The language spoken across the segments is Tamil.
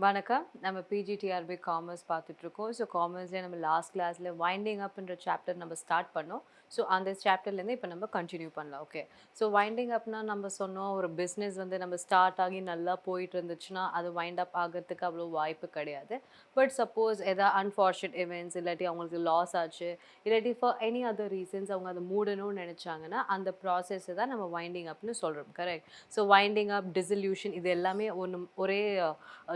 வணக்கம். நம்ம பிஜிடிஆர்பி காமர்ஸ் பார்த்துட்ருக்கோம். ஸோ காமர்ஸ்லேயே நம்ம லாஸ்ட் கிளாஸில் வைண்டிங் அப்ன்ற சாப்டர் நம்ம ஸ்டார்ட் பண்ணோம். ஸோ அந்த சாப்டர்லேருந்து இப்போ நம்ம கண்டினியூ பண்ணலாம். ஓகே. ஸோ வைண்டிங் அப்னா நம்ம சொன்னோம், ஒரு பிஸ்னஸ் வந்து நம்ம ஸ்டார்ட் ஆகி நல்லா போயிட்டு இருந்துச்சுன்னா அது வைண்ட் அப் ஆகிறதுக்கு அவ்வளோ வாய்ப்பு கிடையாது. பட் சப்போஸ் எதா அன்ஃபார்ச்சுனேட் இவெண்ட்ஸ் இல்லாட்டி அவங்களுக்கு லாஸ் ஆச்சு, இல்லாட்டி ஃபார் எனி அதர் ரீசன்ஸ் அவங்க அதை மூடணும்னு நினச்சாங்கன்னா அந்த ப்ராசஸை தான் நம்ம வைண்டிங் அப்னு சொல்கிறோம். கரெக்ட். ஸோ வைண்டிங் அப், டிசல்யூஷன் இது எல்லாமே ஒரே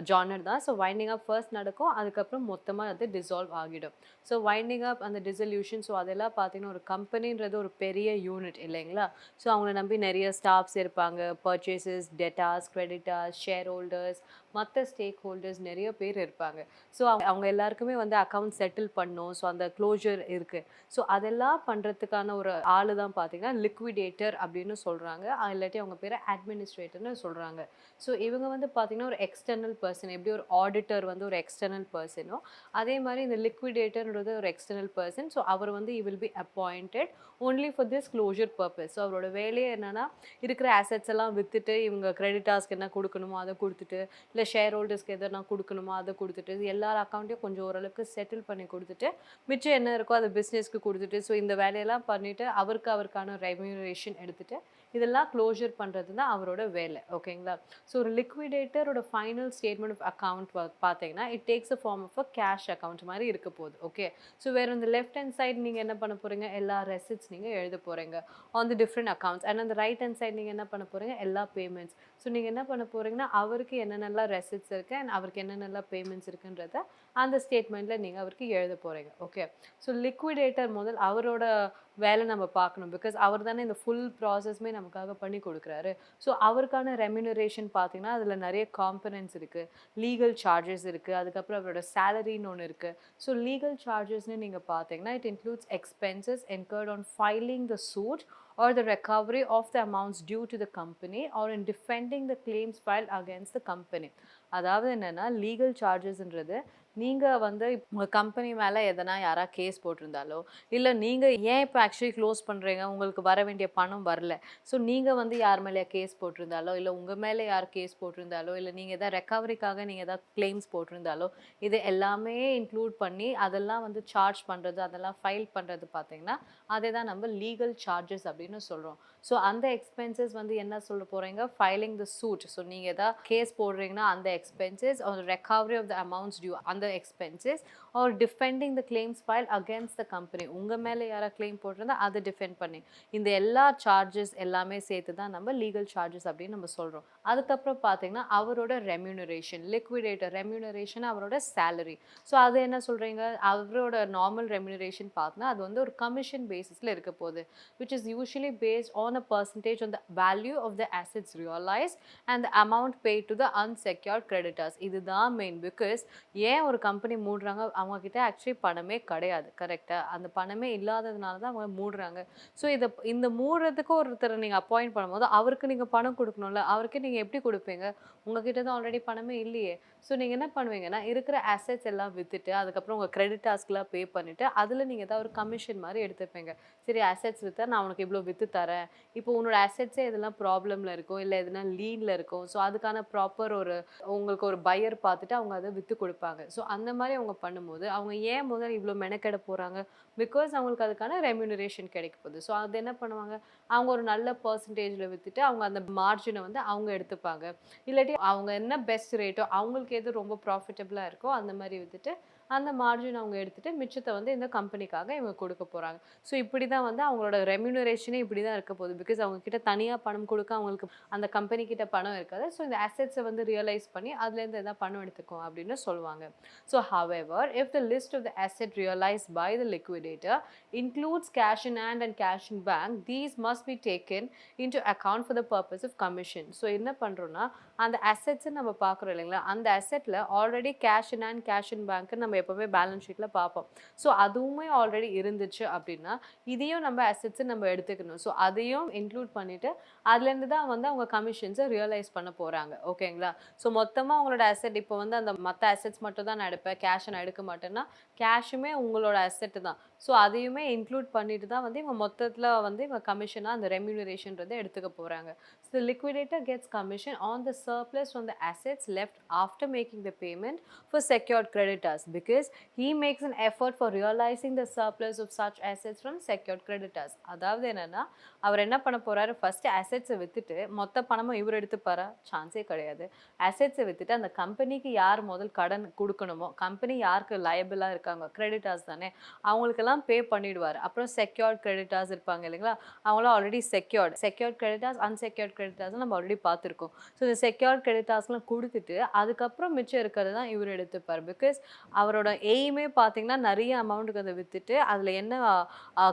ஜானர் தான். ஸோ வைண்டிங் அப் ஃபர்ஸ்ட் நடக்கும். அதுக்கப்புறம் மொத்தமா அது டிசால்வ் ஆகிடும். ஸோ வைண்டிங் அப் அந்த டிசல்யூஷன் ஸோ அதெல்லாம் பார்த்தீங்கன்னா, ஒரு கம்பெனின்றது ஒரு பெரிய யூனிட் இல்லைங்களா? ஸோ அவங்கள நம்பி நெறைய ஸ்டாஃப்ஸ் இருப்பாங்க. Purchases, debtors, creditors, share holders, மத்த ஸ்டேக் ஹோல்டர்ஸ் நெறைய பேர் இருப்பாங்க. ஸோ அவங்க எல்லாருக்குமே வந்து அக்கவுண்ட் செட்டில் பண்ணணும். ஸோ அந்த க்ளோஷர் இருக்கு. ஸோ அதெல்லாம் பண்றதுக்கான ஒரு ஆளு தான் பார்த்தீங்கன்னா, லிக்விடேட்டர் அப்படின்னு சொல்றாங்க. இல்லாட்டி அவங்க பேரு அட்மினிஸ்ட்ரேட்டர்ன்னு சொல்றாங்க. ஸோ இவங்க வந்து பார்த்தீங்கன்னா, ஒரு எக்ஸ்டர்னல் பெர்சன். எப்படி ஒரு ஆடிட்டர் வந்து ஒரு எக்ஸ்டர்னல் பெர்சனோ, அதே மாரி இந்த லிக்விடேட்டர்ன்றது ஒரு எக்ஸ்டர்னல் பெர்சன். ஸோ அவர் வந்து he will be appointed only for this closure purpose. So அவரோட வேலையே என்னன்னா, இருக்கிற அசெட்ஸ் எல்லாம் வித்துட்டு, இவங்க கிரெடிட்டார்ஸ்க்கு என்ன குடுக்கணுமோ அத குடுத்துட்டு, இல்ல ஷேர் ஹோல்டர்ஸ்க்கு எதனா குடுக்கணுமோ அத குடுத்துட்டு, எல்லார் அக்கவுண்ட்டையும் கொஞ்சம் ஓரளவுக்கு செட்டில் பண்ணி குடுத்துட்டு, மிச்சம் என்ன இருக்கோ அத பிசினஸ்க்கு குடுத்துட்டு, ஸோ இந்த வேலையெல்லாம் பண்ணிட்டு, அவருக்கான ரெம்யூனரேஷன் எடுத்துட்டு, இதெல்லாம் க்ளோஷர் பண்றது தான் அவரோட வேலை. ஓகேங்களா? ஸோ ஒரு லிக்விடேட்டரோட ஃபைனல் ஸ்டேட்மெண்ட் ஆஃப் அக்கவுண்ட் பார்த்தீங்கன்னா, it takes a form of a cash account மாரி இருக்க போகுது. ஓகே. ஸோ வேற இந்த லெஃப்ட் ஹேண்ட் சைடு நீங்க என்ன பண்ண போறீங்க? எல்லா ரெசிப்ட்ஸ் நீங்க எழுத போறீங்க. On the different accounts. And அந்த ரைட் ஹேண்ட் சைடு நீங்க என்ன பண்ண போறீங்க? எல்லா பேமெண்ட்ஸ். ஸோ நீங்க என்ன பண்ண போறீங்கன்னா, அவருக்கு என்னென்னலாம் ரெசிப்ட்ஸ் இருக்கு அண்ட் அவருக்கு என்னென்னலாம் பேமெண்ட்ஸ் இருக்குன்றத அந்த ஸ்டேட்மெண்ட்ல நீங்க அவருக்கு எழுத போறீங்க. ஓகே. ஸோ லிக்விடேட்டர் முதல் அவரோட வேலை நம்ம பார்க்கணும். பிகாஸ் அவர் தானே இந்த ஃபுல் ப்ராசஸ்மே நமக்காக பண்ணி குடுக்குறாரு. ஸோ அவருக்கான ரெம்யூனரேஷன் பார்த்தீங்கன்னா, அதில நெறைய காம்போனன்ட்ஸ் இருக்கு. லீகல் சார்ஜஸ் இருக்கு. அதுக்கப்புறம் அவரோட சேலரின்னு ஒண்ணு இருக்கு. ஸோ லீகல் சார்ஜஸ்ன்னு நீங்க பார்த்தீங்கன்னா, it includes expenses incurred on filing the suit or the recovery of the amounts due to the company or in defending the claims filed against the company. அதாவது என்னன்னா, லீகல் சார்ஜஸ்ன்றது நீங்க வந்து உங்க கம்பெனி மேல எதனா யாரா கேஸ் போட்டிருந்தாலோ, இல்ல நீங்க ஏன் இப்ப ஆக்சுவலி க்ளோஸ் பண்றீங்க? உங்களுக்கு வர வேண்டிய பணம் வரல. ஸோ நீங்க வந்து யார் மேலயா கேஸ் போட்டிருந்தாலோ, இல்ல உங்க மேல யார் கேஸ் போட்டிருந்தாலோ, இல்ல நீங்க ஏதாவது ரெக்கவரிக்காக நீங்க ஏதாவது கிளைம்ஸ் போட்டிருந்தாலோ, இது எல்லாமே இன்க்ளூட் பண்ணி அதெல்லாம் வந்து சார்ஜ் பண்றது, அதெல்லாம் ஃபைல் பண்றது பார்த்தீங்கன்னா, அதை தான் நம்ம லீகல் சார்ஜஸ் அப்படின்னு சொல்றோம். ஸோ அந்த எக்ஸ்பென்சஸ் வந்து என்ன சொல்ல போறீங்க? Filing the suit. ஸோ நீங்க ஏதாவது கேஸ் போடுறீங்கன்னா, அந்த expenses or recovery of the amounts due அந்த expenses or defending the claims filed against the company. உங்க மேல யாரா கிளைம் போட்டிருந்தா அத டிஃபெண்ட் பண்ணி இந்த எல்லா சார்ஜஸ் எல்லாமே சேர்த்து தான் நம்ம லீகல் சார்ஜஸ் அப்படின்னு நம்ம சொல்றோம். அதுக்கப்புறம் பார்த்தீங்கன்னா, அவரோட ரெம்யூனரேஷன், லிக்விடேட்டர் ரெம்யூனரேஷன் அவரோட சேலரி. ஸோ அது என்ன சொல்றீங்க? அவரோட நார்மல் ரெம்யூனரேஷன் பார்த்தீங்கன்னா, அது வந்து ஒரு கமிஷன் பேசிஸ்ல இருக்க போகுது. which is usually based on a percentage on the value of the assets realized and the amount paid to the unsecured creditors. இதுதான் மெயின். பிகாஸ் ஏன் ஒரு கம்பெனி மூடுறாங்க? அவங்க கிட்ட ஆக்சுவலி பணமே கிடையாது. கரெக்ட்டா? அந்த பணமே இல்லாததுனால தான் அவங்க மூடுறாங்க. ஸோ இந்த மூடுறதுக்கு ஒருத்தர நீங்க அப்பாயிண்ட் பண்ணும்போது, அவருக்கு நீங்க பணம் குடுக்கணும்ல. அவருக்கு நீங்க எப்படி குடுப்பீங்க? உங்ககிட்ட தான் ஆல்ரெடி பணமே இல்லையே. ஸோ நீங்க என்ன பண்ணுவீங்கன்னா, இருக்கிற அசெட்ஸ் எல்லாம் வித்துட்டு, அதுக்கப்புறம் உங்க கிரெடிட்டார்ஸ்க்குலாம் பே பண்ணிட்டு, அதுல நீங்க ஏதாவது ஒரு கமிஷன் மாரி எடுத்துப்பீங்க. சரி அசெட்ஸ் வித்தா நான் உனக்கு இவ்ளோ வித்து தரேன். இப்போ உன்னோட அசெட்ஸே எதெல்லாம் ப்ராப்ளம்ல இருக்கும், இல்ல எதுனா லீன்ல இருக்கும். ஸோ அதுக்கான ப்ராப்பர் ஒரு உங்களுக்கு ஒரு பையர் பார்த்துட்டு அவங்க அத வித்து குடுப்பாங்க. ஸோ அந்த மாரி அவங்க பண்ணும்போது, அவங்க ஏன் முதல்ல இவ்ளோ மெனக்கெட போறாங்க? பிகாஸ் அவங்களுக்கு அதுக்கான ரெம்யூனரேஷன் கிடைக்க போகுது. ஸோ அது என்ன பண்ணுவாங்க? அவங்க ஒரு நல்ல பெர்சன்டேஜ்ல வித்துட்டு, அவங்க அந்த மார்ஜின வந்து அவங்க எடுத்துப்பாங்க. இல்லாட்டி அவங்க என்ன பெஸ்ட் ரேட்டோ, அவங்களுக்கு எது ரொம்ப ப்ராஃபிட்டபிளா இருக்கோ அந்த மாரி வித்துட்டு, அந்த மார்ஜின் அவங்க எடுத்துட்டு, மிச்சத்த வந்து இந்த கம்பெனிக்காக இவங்க குடுக்க போறாங்க. ஸோ இப்படி தான் வந்து அவங்களோட ரெம்யூனரேஷனே இப்படி தான் இருக்க போகுது. பிகாஸ் அவங்க கிட்ட தனியா பணம் குடுக்க அவங்களுக்கு அந்த கம்பெனி கிட்ட பணம் இருக்காது. ஸோ இந்த அசெட்ஸ வந்து ரியலைஸ் பண்ணி அதுலேருந்து எதாவது பணம் எடுத்துக்கும் அப்படின்னு சொல்லுவாங்க. So however, if the list of the asset realized by the liquidator includes cash in hand and cash in bank, these must be taken into account for the purpose of commission. So என்ன பண்றோம்னா, அந்த அசெட்ஸ் நம்ம பார்க்குறோம் இல்லைங்களா? அந்த அசெட்ல already cash in hand, cash in பேங்க்ன்னு நம்ம எப்பவுமே பேலன்ஸ் ஷீட்ல பார்ப்போம். ஸோ அதுவுமே ஆல்ரெடி இருந்துச்சு அப்படின்னா, இதையும் நம்ம அசெட்ஸ் நம்ம எடுத்துக்கணும். ஸோ அதையும் இன்க்ளூட் பண்ணிட்டு, அதுலேருந்து தான் வந்து அவங்க கமிஷன்ஸ ரியலைஸ் பண்ண போறாங்க. ஓகேங்களா? ஸோ மொத்தமா உங்களோட அசெட் இப்போ வந்து அந்த மத்த அசெட்ஸ் மட்டும் தான் நான் எடுப்பேன். கேஷ நான் எடுக்க மாட்டேன்னா, கேஷுமே உங்களோட அசெட் தான். ஸோ அதையுமே இன்க்ளூட் பண்ணிட்டு தான் வந்து இவங்க மொத்தத்துல வந்து இவங்க கமிஷனா அந்த ரெம்யூனரேஷன்றத எடுத்துக்க போறாங்க. So the liquidator gets commission on the surplus from the assets left after making the payment for secured creditors because he makes an effort for realizing the surplus of such assets from secured creditors. அதாவது என்னன்னா அவர் என்ன பண்ண போறாரு, ஃபர்ஸ்ட் அசெட்ஸை வித்துட்டு மொத்த பணமும் இவர் எடுத்துப்பாரா? சான்ஸே கிடையாது. அசெட்ஸை வித்துட்டு அந்த கம்பெனிக்கு யார் முதல் கடன் கொடுக்கணுமோ, கம்பெனி யாருக்கு லயபிளா இருக்காங்க, கிரெடிட்டர்ஸ் தானே, அவங்களுக்கெல்லாம் பே பண்ணிடுவார். அப்புறம் செக்யூர்ட் கிரெடிட்டர்ஸ் இருப்பாங்க இல்லைங்களா, அவங்களாம் already secured creditors unsecured creditors நம்ம ஆல்ரெடி பார்த்துருக்கோம். ஸோ இந்த செக்யூர்ட் கிரெடிட்டர்ஸ்லாம் கொடுத்துட்டு அதுக்கப்புறம் மிச்சம் இருக்கிறது தான் இவர் எடுத்துப்பார். பிகாஸ் அவரோட எய்மே பார்த்தீங்கன்னா நிறைய அமௌண்ட்டுக்கு அதை விற்றுட்டு அதில் என்ன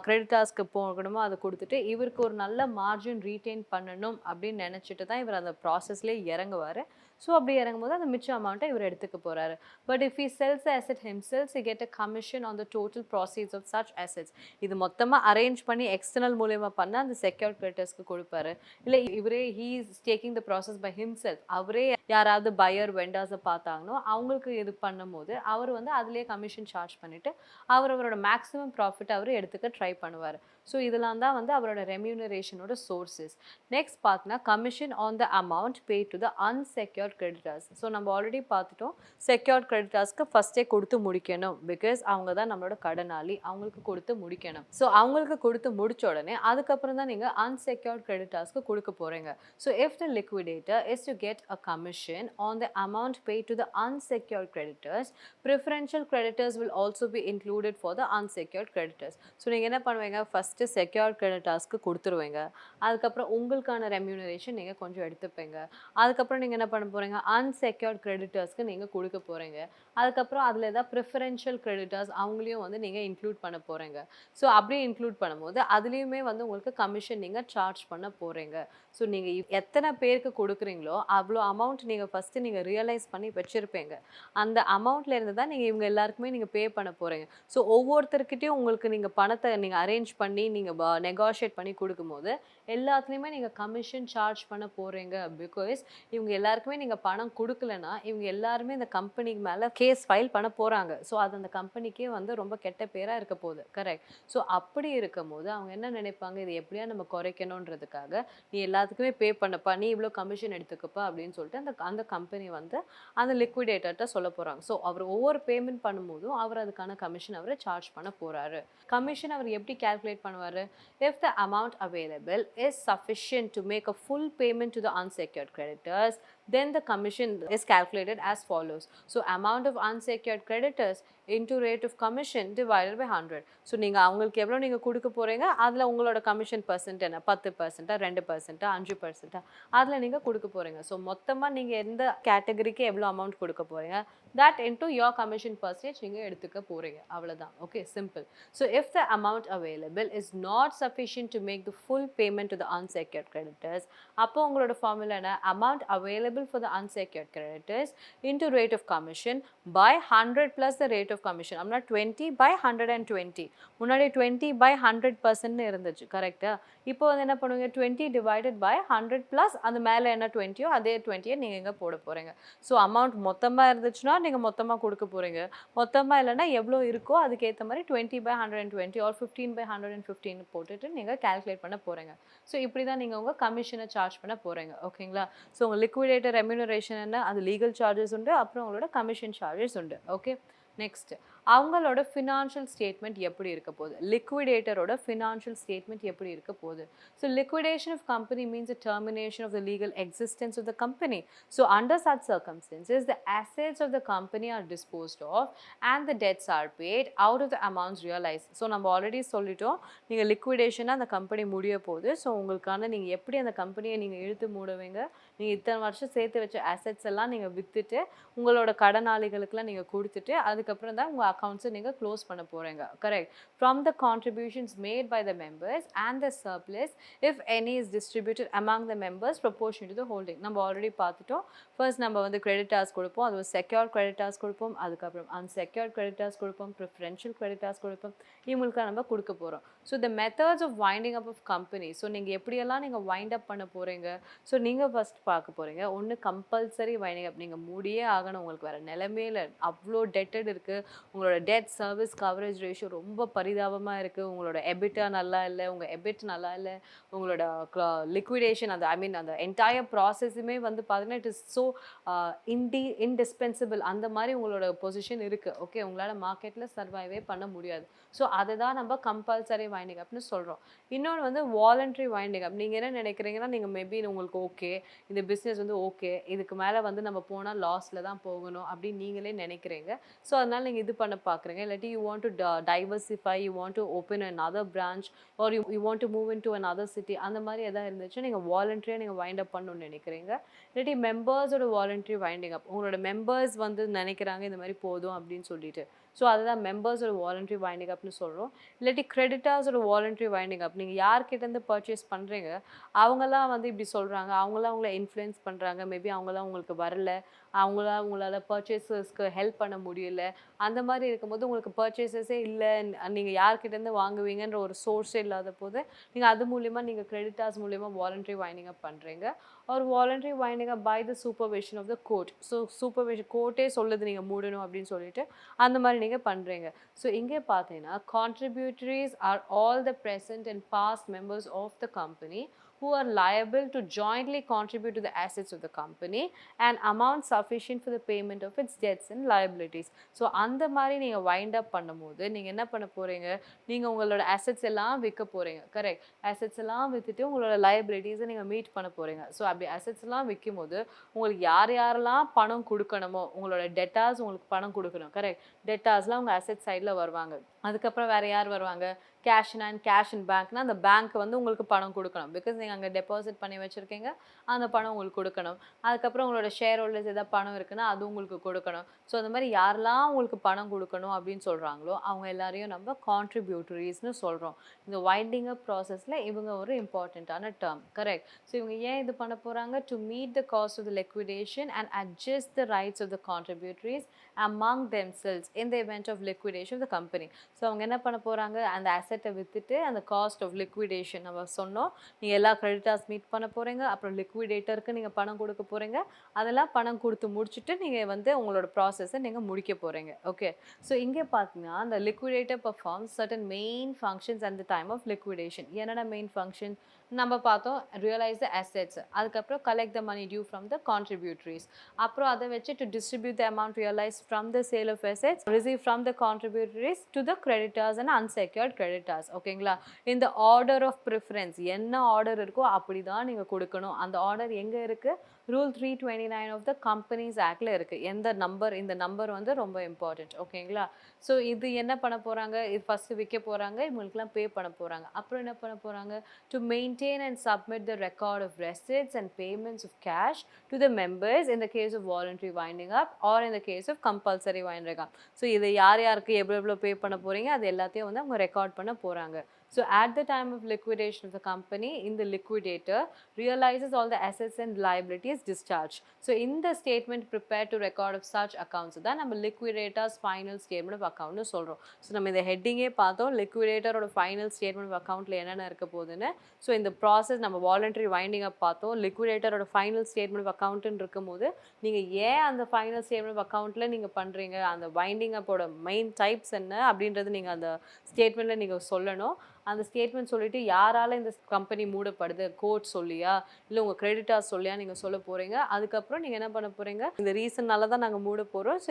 கிரெடிட்டர்ஸ்க்கு போகணுமோ அதை கொடுத்துட்டு இவருக்கு ஒரு நல்ல மார்ஜின் ரீட்டைன் பண்ணணும் அப்படின்னு நினச்சிட்டு தான் இவர் அந்த ப்ராசஸ்லேயே இறங்குவார். ஸோ அப்படி இறங்கும்போது அந்த மிச்ச அமௌண்ட்டை இவர் எடுத்துக்க போகிறாரு. But if he sells the asset himself he get a commission on the total proceeds of such assets. இது மொத்தமாக அரேஞ்ச் பண்ணி எக்ஸ்டர்னல் மூலியமாக பண்ண அந்த செக்யூர்ட் கிரெடிட்டர்ஸ்க்கு கொடுப்பாரு. இல்லை இவரே he is taking the process by himself, அவரே யாராவது பையர் வெண்டர்ஸை பார்த்தாங்கனோ அவங்களுக்கு இது பண்ணும்போது அவர் வந்து அதுலேயே கமிஷன் சார்ஜ் பண்ணிவிட்டு அவரோட மேக்ஸிமம் ப்ராஃபிட் அவர் எடுத்துக்க ட்ரை பண்ணுவார். ஸோ இதெல்லாம் தான் வந்து அவரோட ரெம்யூனரேஷனோட சோர்ஸஸ். நெக்ஸ்ட் பார்த்தீங்கன்னா commission on the amount pay to the unsecured creditors. So நம்ம ஆல்ரெடி பார்த்துட்டோம், செக்யூர்ட் கிரெடிட்டர்ஸ்க்கு ஃபஸ்ட்டே கொடுத்து முடிக்கணும். பிகாஸ் அவங்க தான் நம்மளோட கடனாளி, அவங்களுக்கு கொடுத்து முடிக்கணும். ஸோ அவங்களுக்கு கொடுத்து முடிச்ச உடனே அதுக்கப்புறம் தான் நீங்கள் அன்செக்யூர்ட் கிரெடிட்டர்ஸ்க்கு கொடுக்க போகிறீங்க. So if the liquidator is to get a commission on the amount pay to the unsecured creditors, preferential creditors will also be included for the unsecured creditors. So நீங்கள் என்ன பண்ணுவீங்க, ஃபஸ்ட்டு செக்யூர்ட் கிரெடிட்டர்ஸ்க்கு கொடுத்துருவீங்க. அதுக்கப்புறம் உங்களுக்கான ரெம்யூனரேஷன் நீங்கள் கொஞ்சம் எடுத்துப்பீங்க. அதுக்கப்புறம் நீங்கள் என்ன பண்ண போகிறீங்க, அன்செக்யூர்ட் கிரெடிட்டர்ஸ்க்கு நீங்கள் கொடுக்க போகிறீங்க. அதுக்கப்புறம் அதில் ஏதாவது ப்ரிஃபரன்ஷியல் கிரெடிட்டர்ஸ் அவங்களையும் வந்து நீங்கள் இன்க்ளூட் பண்ண போகிறீங்க. ஸோ அப்படியே இன்க்ளூட் பண்ணும்போது அதுலேயுமே வந்து உங்களுக்கு கமிஷன் நீங்கள் சார்ஜ் பண்ண போகிறீங்க. ஸோ நீங்கள் எத்தனை பேருக்கு கொடுக்குறீங்களோ அவ்வளோ அமௌண்ட் நீங்கள் ஃபஸ்ட்டு நீங்கள் ரியலைஸ் பண்ணி வச்சுருப்பீங்க. அந்த அமௌண்ட்டில் இருந்து தான் நீங்கள் இவங்க எல்லாருக்குமே நீங்கள் பே பண்ண போகிறீங்க. ஸோ ஒவ்வொருத்தருக்கிட்டையும் உங்களுக்கு நீங்கள் பணத்தை நீங்கள் அரேஞ்ச் பண்ணி நீங்கள் நெகோஷியேட் பண்ணி கொடுக்கும்போது எல்லாத்துலேயுமே நீங்கள் கமிஷன் சார்ஜ் பண்ண போகிறீங்க. பிகாஸ் இவங்க எல்லாருக்குமே நீங்கள் பணம் கொடுக்கலன்னா இவங்க எல்லாருமே இந்த கம்பெனிக்கு மேலே கேஸ் ஃபைல் பண்ண போகிறாங்க. ஸோ அது அந்த கம்பெனிக்கே வந்து ரொம்ப கெட்ட பேராக இருக்க போகுது. கரெக்ட். ஸோ அப்படி இருக்கும் போது அவங்க என்ன நினைப்பாங்க, இது எப்படியா நம்ம குறைக்கணுன்றதுக்காக நீ எல்லாத்துக்குமே பே பண்ணப்பா, நீ இவ்வளோ கமிஷன் எடுத்துக்கப்பா அப்படின்னு சொல்லிட்டு அந்த அந்த கம்பெனி வந்து அந்த லிக்விடேட்டர்கிட்ட சொல்ல போகிறாங்க. ஸோ அவர் ஒவ்வொரு பேமெண்ட் பண்ணும்போதும் அவர் அதுக்கான கமிஷன் அவரை சார்ஜ் பண்ண போகிறாரு. கமிஷன் அவர் எப்படி கால்குலேட் பண்ணுவார், if the amount available is sufficient to make a full payment to the unsecured creditors, then the commission is calculated as follows. So amount of unsecured creditors into rate of commission divided by 100. So நீங்கள் அவங்களுக்கு எவ்வளோ நீங்கள் கொடுக்க போகிறீங்க அதில் உங்களோட கமிஷன் பர்சன்ட் என்ன, 10%, 2%, 5%, அதில் நீங்கள் கொடுக்க போகிறீங்க. ஸோ மொத்தமாக நீங்கள் எந்த கேட்டகரிக்கு எவ்வளோ அமௌண்ட் கொடுக்க போகிறீங்க that into your commission percentage நீங்கள் எடுத்துக்க போகிறீங்க. அவ்வளோதான். Okay, simple. So if the amount available is not sufficient to make the full payment to the unsecured creditors, அப்போ உங்களோட ஃபார்முலா என்ன, amount available for the unsecured creditors into rate of commission by 100 plus the rate of commission. அப்படின்னா 20 by 120. முன்னாடி 20 by 100% இருந்துச்சு. கரெக்டா? இப்போ வந்து என்ன பண்ணுவீங்க, 20 divided by 100 plus அந்த மேலே என்ன 20யோ அதே 20யை நீங்கள் இங்கே போட போகிறீங்க. ஸோ அமௌண்ட் மொத்தமாக இருந்துச்சுன்னா நீங்கள் மொத்தமாக கொடுக்க போகிறீங்க. மொத்தமாக இல்லைன்னா எவ்வளோ இருக்கோ அதுக்கேற்ற மாதிரி 20 by 120 or 15 by 115 போட்டுட்டு நீங்கள் கால்குலேட் பண்ண போகிறீங்க. ஸோ இப்படி தான் நீங்கள் உங்கள் கமிஷனை சார்ஜ் பண்ண போகிறீங்க. ஓகேங்களா? ஸோ உங்கள் லிக்விடேட்டர் ரெம்யூனரேஷன் என்ன, அது லீகல் சார்ஜஸ் உண்டு, அப்புறம் உங்களோட கமிஷன் சார்ஜஸ் உண்டு. ஓகே, நெக்ஸ்ட் அவங்களோட ஃபினான்ஷியல் ஸ்டேட்மெண்ட் எப்படி இருக்க போகுது, லிக்விடேட்டரோட ஃபினான்ஷியல் ஸ்டேட்மெண்ட் எப்படி இருக்க போகுது. So liquidation of company means a termination of the legal existence of the company. So under such circumstances the assets of the company are disposed of and the debts are paid out of the amounts realized. So நம்ம ஆல்ரெடி சொல்லிட்டோம், நீங்கள் லிக்விடேஷனாக அந்த கம்பெனி முடிய போகுது. ஸோ உங்களுக்கான நீங்கள் எப்படி அந்த கம்பெனியை நீங்கள் இழுத்து மூடுவீங்க, நீங்கள் இத்தனை வருஷம் சேர்த்து வச்ச அசெட்ஸ் எல்லாம் நீங்கள் விற்றுட்டு உங்களோட கடனாளிகளுக்கெல்லாம் நீங்கள் கொடுத்துட்டு அதுக்கப்புறம் தான் உங்கள் அக்கௌண்ட்ஸை நீங்கள் க்ளோஸ் பண்ண போகிறீங்க. Correct. From the contributions made by the members and the surplus if any is distributed among the members proportion to the holding. நம்ம ஆல்ரெடி பார்த்துட்டோம். ஃபர்ஸ்ட் நம்ம வந்து கிரெடிட்டார்ஸ் கொடுப்போம், அது செக்யூர்ட் கிரெடிட்டார்ஸ் கொடுப்போம், அதுக்கப்புறம் அன்செக்யூர்ட் கிரெடிட்டார்ஸ் கொடுப்போம், ப்ரிஃபரன்ஷியல் கிரெடிட்டார்ஸ் கொடுப்போம். இவங்களுக்கு நம்ம கொடுக்க போகிறோம். So the methods of winding up of company. So நீங்கள் எப்படியெல்லாம் நீங்கள் வைண்ட் அப் பண்ண போகிறீங்க. ஸோ நீங்கள் ஃபஸ்ட் பார்க்க போறீங்க. ஒண்ணு கம்பல்சரி வைண்டிங் அப். நீங்க மூடியே ஆகணும். உங்களுக்கு வேற நிலைமையே இல்ல. அவ்ளோ டெட்டட் இருக்கு. உங்களோட டெட் சர்வீஸ் கவரேஜ் ரேஷியோ ரொம்ப பரிதாபமா இருக்கு. உங்களோட எபிட்டா நல்லா இல்ல. உங்க எபிட் நல்லா இல்ல. உங்களோட லிக்விடேஷன் அந்த ஐ மீன் அந்த என்டையர் ப்ராசஸுமே வந்து பார்த்தீங்கன்னா, இட் இஸ் சோ இன்டிஸ்பென்சிபிள் அந்த மாரி உங்களோட பொசிஷன் இருக்கு. ஓகே. உங்களால மார்க்கெட்ல சர்வைவே பண்ண முடியாது. ஸோ அததான் நம்ம கம்பல்சரி வைண்டிங் அப்ன்னு சொல்றோம். இன்னொன்னு வந்து வாலண்டரி வைண்டிங் அப். நீங்க என்ன நினைக்கிறீங்கன்னா, நீங்க மேபி உங்களுக்கு ஓகே. இந்த பிசினஸ் வந்து ஓகே. இதுக்கு மேல வந்து நம்ம போனா லாஸ்ல தான் போகணும் அப்படின்னு நீங்களே நினைக்கிறீங்க. ஸோ அதனால நீங்க இது பண்ண பார்க்குறீங்க. இல்லாட்டி you want to diversify, you want to open another branch or you want to move into another city அந்த மாரி எதாவது இருந்துச்சுன்னா, நீங்க வாலண்டரியா நீங்க வைண்ட் அப் பண்ணணும்னு நினைக்கிறீங்க. இல்லாட்டி மெம்பர்ஸோட வாலண்டரி வைண்டிங் அப். உங்களோட மெம்பர்ஸ் வந்து நினைக்கிறாங்க இந்த மாரி போதும் அப்படின்னு சொல்லிட்டு. ஸோ அதுதான் மெம்பர்ஸோட வாலண்டரி வைண்டிங் அப்ன்னு சொல்றோம். இல்லாட்டி கிரெடிட்டர்ஸோட வாலண்டரி வைண்டிங் அப். நீங்க யார்கிட்டேருந்து பர்ச்சேஸ் பண்றீங்க, அவங்கலாம் வந்து இப்படி சொல்றாங்க. அவங்கலாம் உங்கள இன்ஃப்ளூயன்ஸ் பண்றாங்க. மேபி அவங்கலாம் உங்களுக்கு வரல. அவங்களால உங்களால பர்ச்சேசஸ்க்கு ஹெல்ப் பண்ண முடியல. அந்த மாரி இருக்கும்போது உங்களுக்கு பர்ச்சேசஸே இல்ல. நீங்க யார்கிட்டேருந்து வாங்குவீங்கன்ற ஒரு சோர்ஸே இல்லாத போது, நீங்க அது மூலியமா நீங்க கிரெடிட்டர்ஸ் மூலியமா வாலண்டரி வைண்டிங் அப் பண்றீங்க. ஒரு voluntary winding up by the supervision of the court. So supervision கோர்ட்டே சொல்லுது நீங்க மூடணும் அப்படின்னு சொல்லிட்டு, அந்த மாரி நீங்க பண்றீங்க. ஸோ இங்கே பார்த்தீங்கன்னா, contributories are all the present and past members of the company who are liable to jointly contribute to the assets of the company and amount sufficient for the payment of its debts and liabilities. So அந்த மாரி நீங்க வைண்ட் அப் பண்ணும்போது, நீங்க என்ன பண்ண போறீங்க, நீங்க உங்களோட அசெட்ஸ் எல்லாம் விற்க போறீங்க. கரெக்ட். அசெட்ஸ் எல்லாம் வித்துட்டு உங்களோட லைபிலிட்டீஸ நீங்க மீட் பண்ண போறீங்க. ஸோ அப்படி அசெட்ஸ் எல்லாம் விக்கும்போது, உங்களுக்கு யார் யாரெல்லாம் பணம் குடுக்கணுமோ, உங்களோட டெப்டார்ஸ் உங்களுக்கு பணம் குடுக்கணும். கரெக்ட். டெப்டார்ஸ்லாம் உங்க அசெட் சைட்ல வருவாங்க. அதுக்கப்புறம் வேற யார் வருவாங்க? கேஷ் இன் பேங்க்னா அந்த பேங்க் வந்து உங்களுக்கு பணம் குடுக்கணும். பிகாஸ் நீங்க அங்க டெபாசிட் பண்ணி வச்சிருக்கீங்க. அந்த பணம் உங்களுக்கு குடுக்கணும். அதுக்கப்புறம் உங்களோட ஷேர் ஹோல்டர்ஸ் ஏதாவது பணம் இருக்குன்னா, அது உங்களுக்கு குடுக்கணும். ஸோ அந்த மாரி யாரெல்லாம் உங்களுக்கு பணம் குடுக்கணும் அப்படின்னு சொல்றாங்களோ, அவங்க எல்லாரையும் நம்ம கான்ட்ரிபியூட்டரிஸ்ன்னு சொல்றோம். இந்த வைண்டிங் அப் ப்ராசஸ்ல இவங்க ஒரு இம்பார்ட்டன்ட்டான டெர்ம். கரெக்ட். ஸோ இவங்க ஏன் இது பண்ண போறாங்க? To meet the cost of the liquidation and adjust the rights of the contributories among themselves in the event of liquidation of the company. So அவங்க என்ன பண்ண போறாங்க? அந்த அசெட்ட வித்துட்டு அந்த காஸ்ட் ஆஃப் லிக்விடேஷன் நம்ம சொன்னோம். நீங்க எல்லா கிரெடிட்டர்ஸ் மீட் பண்ண போறீங்க. அப்புறம் லிக்விடேட்டருக்கு நீங்க பணம் குடுக்க போறீங்க. அதெல்லாம் பணம் குடுத்து முடிச்சுட்டு நீங்க வந்து உங்களோட ப்ராசஸ நீங்க முடிக்க போறீங்க. ஓகே. ஸோ இங்க பார்த்தீங்கன்னா, the liquidator performs certain main functions at the time of liquidation. என்னென்ன மெயின் ஃபங்ஷன்? நம்ம பார்த்தோம். Realise the assets. அதுக்கப்புறம் collect the money due from the contributories. அப்புறம் அத வச்சு to distribute the amount realised from the sale of assets receive from the contributories to the creditors and unsecured creditors. ஓகேங்களா? இந்த ஆர்டர் ஆஃப் ப்ரிஃபரன்ஸ் என்ன ஆர்டர் இருக்கோ அப்படிதான் நீங்க குடுக்கணும். அந்த ஆர்டர் எங்க இருக்கு? ரூல் 329 ஆஃப் த கம்பெனிஸ் ஆக்ட்ல இருக்கு. எந்த நம்பர் இந்த நம்பர் வந்து ரொம்ப இம்பார்ட்டன்ட். ஓகேங்களா? ஸோ இது என்ன பண்ண போறாங்க? இது ஃபர்ஸ்ட் விக்க போறாங்க. இவங்களுக்குலாம் பே பண்ண போறாங்க. அப்புறம் என்ன பண்ண போறாங்க? To maintain and submit the record of receipts and payments of cash to the members in the case of voluntary winding up or in the case of compulsory winding up. So இது யார் யாருக்கு எவ்வளோ எவ்வளோ பே பண்ண போறீங்க அது எல்லாத்தையும் வந்து அவங்க ரெக்கார்ட் பண்ண போறாங்க. So at the time of liquidation of the company, in the liquidator realizes all the assets and liabilities discharged. So in the statement prepared to record of such accounts தான் நம்ம liquidator's final statement of account னு சொல்றோம். So நம்ம இந்த ஹெட்டிங்கே பார்த்தோம் liquidatorோட final statement of accountல என்னென்ன இருக்க போகுதுன்னு. ஸோ இந்த ப்ராசஸ் நம்ம வாலண்டரி வைண்டிங் அப் பார்த்தோம். லிக்விடேட்டரோட ஃபைனல் ஸ்டேட்மெண்ட் ஆஃப் அக்கௌண்ட்னு இருக்கும்போது நீங்கள் ஏன் அந்த ஃபைனல் ஸ்டேட்மெண்ட் ஆஃப் அக்கௌண்ட்டில் நீங்கள் பண்ணுறீங்க, அந்த வைண்டிங் அப்போட மெயின் டைப்ஸ் என்ன அப்படின்றது நீங்கள் அந்த ஸ்டேட்மெண்ட்டில் நீங்கள் சொல்லணும். அந்த ஸ்டேட்மெண்ட் சொல்லிட்டு யாரால இந்த கம்பெனி மூடப்படுது, கோர்ட் சொல்லியா இல்லை உங்கள் கிரெடிட்டார்ஸ் சொல்லியா நீங்கள் சொல்ல போகிறீங்க. அதுக்கப்புறம் நீங்கள் என்ன பண்ண போகிறீங்க, இந்த ரீசன்னால தான் நாங்கள் மூட போகிறோம். ஸோ